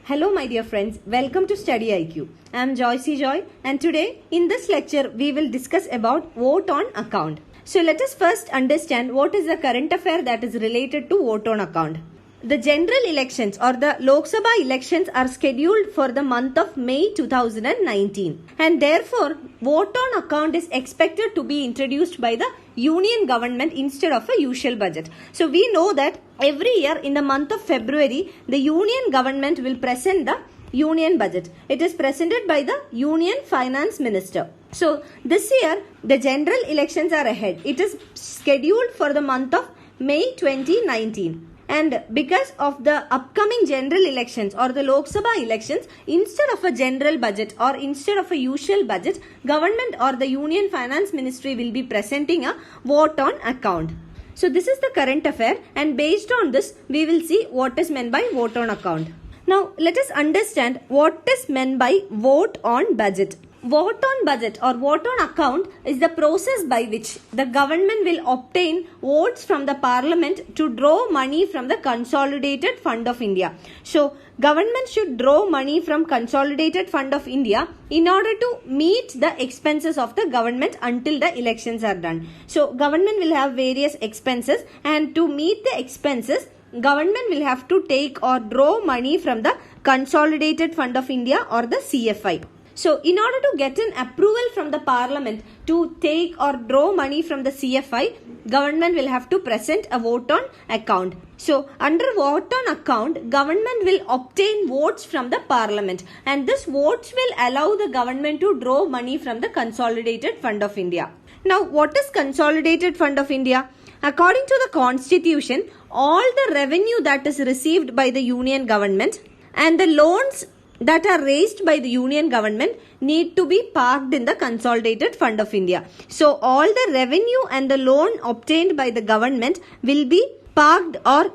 Hello my dear friends, welcome to StudyIQ. I am Joycey Joy and today in this lecture we will discuss about vote on account. So let us first understand what is the current affair that is related to vote on account. The general elections or the Lok Sabha elections are scheduled for the month of May 2019 and therefore vote on account is expected to be introduced by the union government instead of a usual budget. So we know that every year in the month of February the union government will present the union budget. It is presented by the union finance minister. So this year the general elections are ahead. It is scheduled for the month of May 2019. And because of the upcoming general elections or the Lok Sabha elections, instead of a general budget or instead of a usual budget, government or the Union Finance Ministry will be presenting a vote on account. So this is the current affair, and based on this, we will see what is meant by vote on account. Now let us understand what is meant by vote on budget. Vote on budget or vote on account is the process by which the government will obtain votes from the parliament to draw money from the Consolidated Fund of India. So, government should draw money from Consolidated Fund of India in order to meet the expenses of the government until the elections are done. So, government will have various expenses, and to meet the expenses, government will have to take or draw money from the Consolidated Fund of India or the CFI. So, in order to get an approval from the parliament to take or draw money from the CFI, government will have to present a vote on account. So, under vote on account, government will obtain votes from the parliament, and this votes will allow the government to draw money from the Consolidated Fund of India. Now, what is Consolidated Fund of India? According to the constitution, all the revenue that is received by the union government and the loans that are raised by the union government need to be parked in the Consolidated Fund of India. So, all the revenue and the loan obtained by the government will be parked or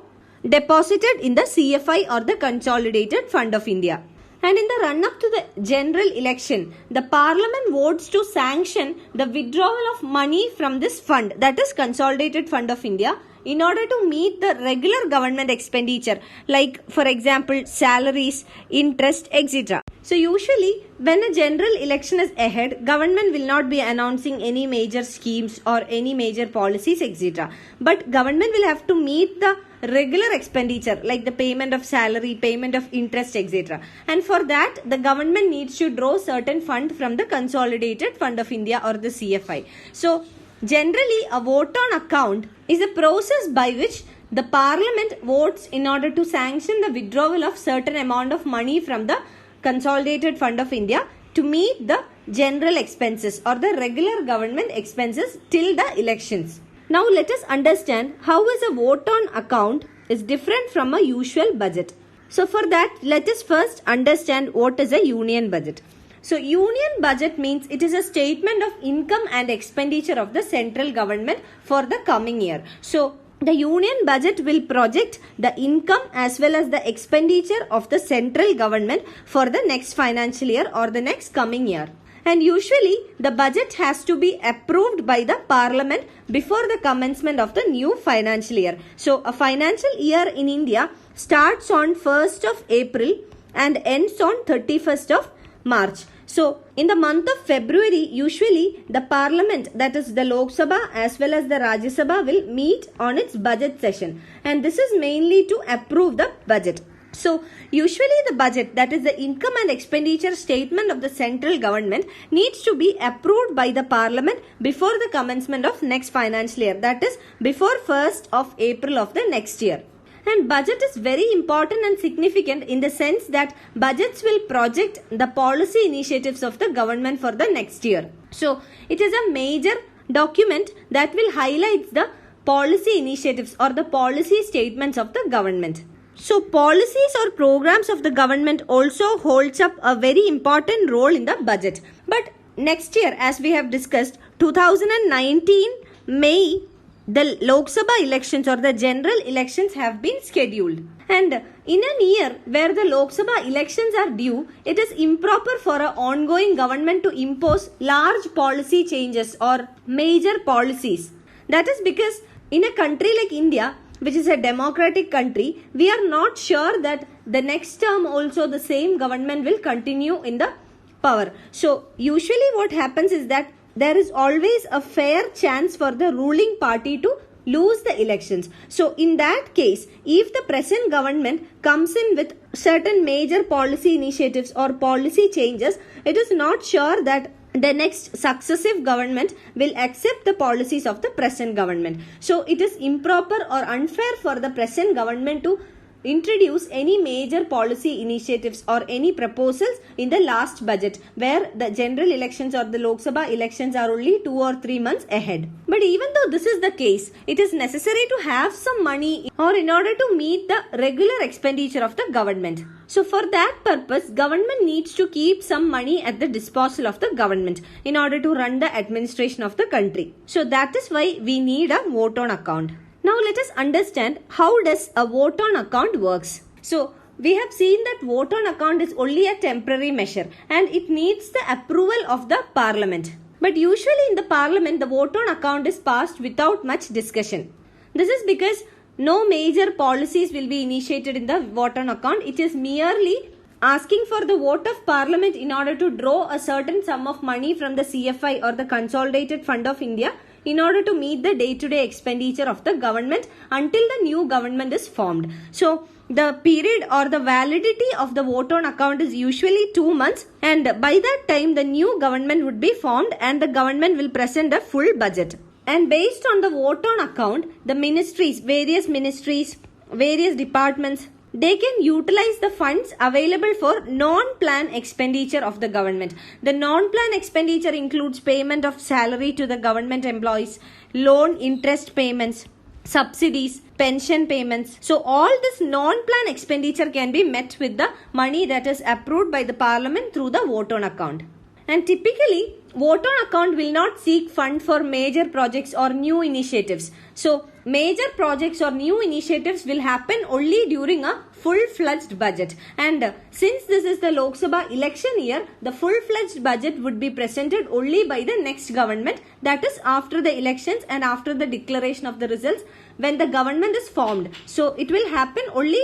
deposited in the CFI or the Consolidated Fund of India. And in the run-up to the general election, the parliament votes to sanction the withdrawal of money from this fund, that is Consolidated Fund of India, in order to meet the regular government expenditure, like for example salaries, interest, etc. So usually when a general election is ahead, government will not be announcing any major schemes or any major policies, etc. But government will have to meet the regular expenditure like the payment of salary, payment of interest, etc. And for that the government needs to draw certain fund from the Consolidated Fund of India or the CFI. So generally, a vote on account is a process by which the parliament votes in order to sanction the withdrawal of certain amount of money from the Consolidated Fund of India to meet the general expenses or the regular government expenses till the elections. Now let us understand how is a vote on account is different from a usual budget. So for that, let us first understand what is a union budget. So, union budget means it is a statement of income and expenditure of the central government for the coming year. So, the union budget will project the income as well as the expenditure of the central government for the next financial year or the next coming year. And usually, the budget has to be approved by the parliament before the commencement of the new financial year. So, a financial year in India starts on 1st of April and ends on 31st of March. So, in the month of February, usually the parliament, that is the Lok Sabha as well as the Rajya Sabha, will meet on its budget session, and this is mainly to approve the budget. So, usually the budget, that is the income and expenditure statement of the central government, needs to be approved by the parliament before the commencement of next financial year, that is before 1st of April of the next year. And budget is very important and significant in the sense that budgets will project the policy initiatives of the government for the next year. So, it is a major document that will highlight the policy initiatives or the policy statements of the government. So, policies or programs of the government also holds up a very important role in the budget. But next year, as we have discussed, 2019 May, the Lok Sabha elections or the general elections have been scheduled. And in a year where the Lok Sabha elections are due, it is improper for an ongoing government to impose large policy changes or major policies. That is because in a country like India, which is a democratic country, we are not sure that the next term also the same government will continue in the power. So usually what happens is that there is always a fair chance for the ruling party to lose the elections. So in that case, if the present government comes in with certain major policy initiatives or policy changes, it is not sure that the next successive government will accept the policies of the present government. So it is improper or unfair for the present government to introduce any major policy initiatives or any proposals in the last budget, where the general elections or the Lok Sabha elections are only 2 or 3 months ahead. But even though this is the case, it is necessary to have some money or in order to meet the regular expenditure of the government. So for that purpose, government needs to keep some money at the disposal of the government in order to run the administration of the country. So that is why we need a vote on account. Now let us understand how does a vote on account works. So we have seen that vote on account is only a temporary measure and it needs the approval of the parliament. But usually in the parliament, the vote on account is passed without much discussion. This is because no major policies will be initiated in the vote on account. It is merely asking for the vote of parliament in order to draw a certain sum of money from the CFI or the Consolidated Fund of India in order to meet the day-to-day expenditure of the government until the new government is formed. So the period or the validity of the vote on account is usually 2 months, and by that time the new government would be formed and the government will present a full budget. And based on the vote on account, the various ministries, various departments, they can utilize the funds available for non-plan expenditure of the government. The non-plan expenditure includes payment of salary to the government employees, loan interest payments, subsidies, pension payments. So all this non-plan expenditure can be met with the money that is approved by the parliament through the vote on account. And typically, vote on account will not seek fund for major projects or new initiatives. So major projects or new initiatives will happen only during a full-fledged budget. And since this is the Lok Sabha election year, the full-fledged budget would be presented only by the next government, that is after the elections and after the declaration of the results when the government is formed. So it will happen only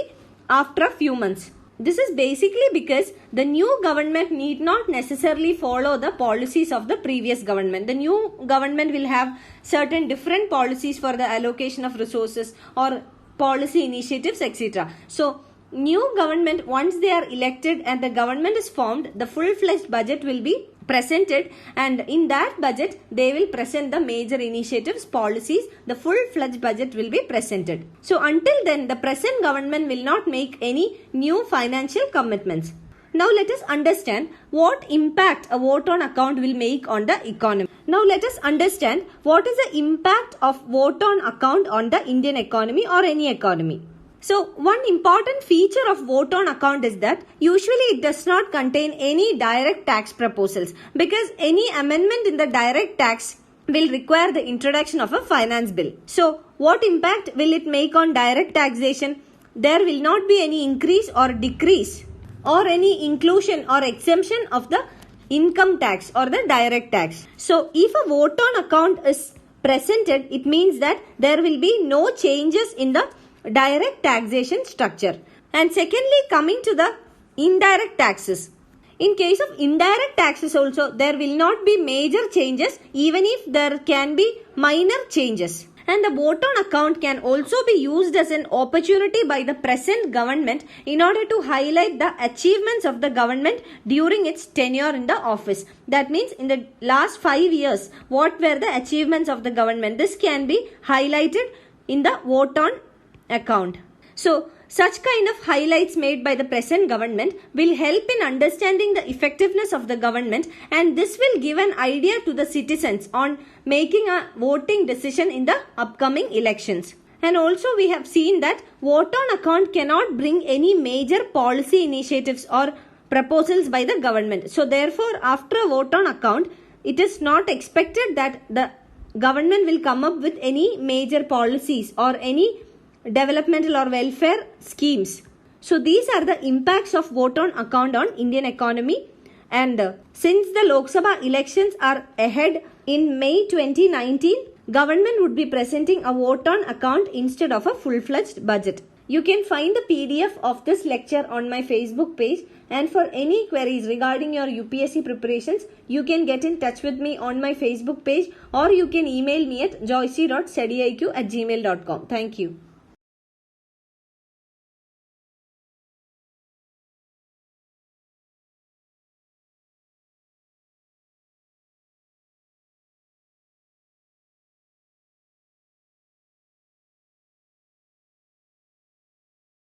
after a few months. This is basically because the new government need not necessarily follow the policies of the previous government. The new government will have certain different policies for the allocation of resources or policy initiatives, etc. So new government, once they are elected and the government is formed, the full-fledged budget will be presented, and in that budget they will present the major initiatives, policies. The full-fledged budget will be presented. So until then, the present government will not make any new financial commitments. Now let us understand what impact a vote on account will make on the economy. Now let us understand what is the impact of vote on account on the Indian economy or any economy. So one important feature of vote on account is that usually it does not contain any direct tax proposals, because any amendment in the direct tax will require the introduction of a finance bill. So what impact will it make on direct taxation? There will not be any increase or decrease or any inclusion or exemption of the income tax or the direct tax. So if a vote on account is presented, it means that there will be no changes in the direct taxation structure. And secondly, coming to the indirect taxes. In case of indirect taxes also, there will not be major changes, even if there can be minor changes. And the vote on account can also be used as an opportunity by the present government in order to highlight the achievements of the government during its tenure in the office. That means in the last 5 years, what were the achievements of the government? This can be highlighted in the vote on account. So such kind of highlights made by the present government will help in understanding the effectiveness of the government, and this will give an idea to the citizens on making a voting decision in the upcoming elections. And also we have seen that vote on account cannot bring any major policy initiatives or proposals by the government. So therefore, after a vote on account, it is not expected that the government will come up with any major policies or any developmental or welfare schemes. So these are the impacts of vote on account on Indian economy. And since the Lok Sabha elections are ahead in May 2019, government would be presenting a vote on account instead of a full-fledged budget. You can find the PDF of this lecture on my Facebook page, and for any queries regarding your UPSC preparations, you can get in touch with me on my Facebook page, or you can email me at joyce.studyiq@gmail.com. Thank you.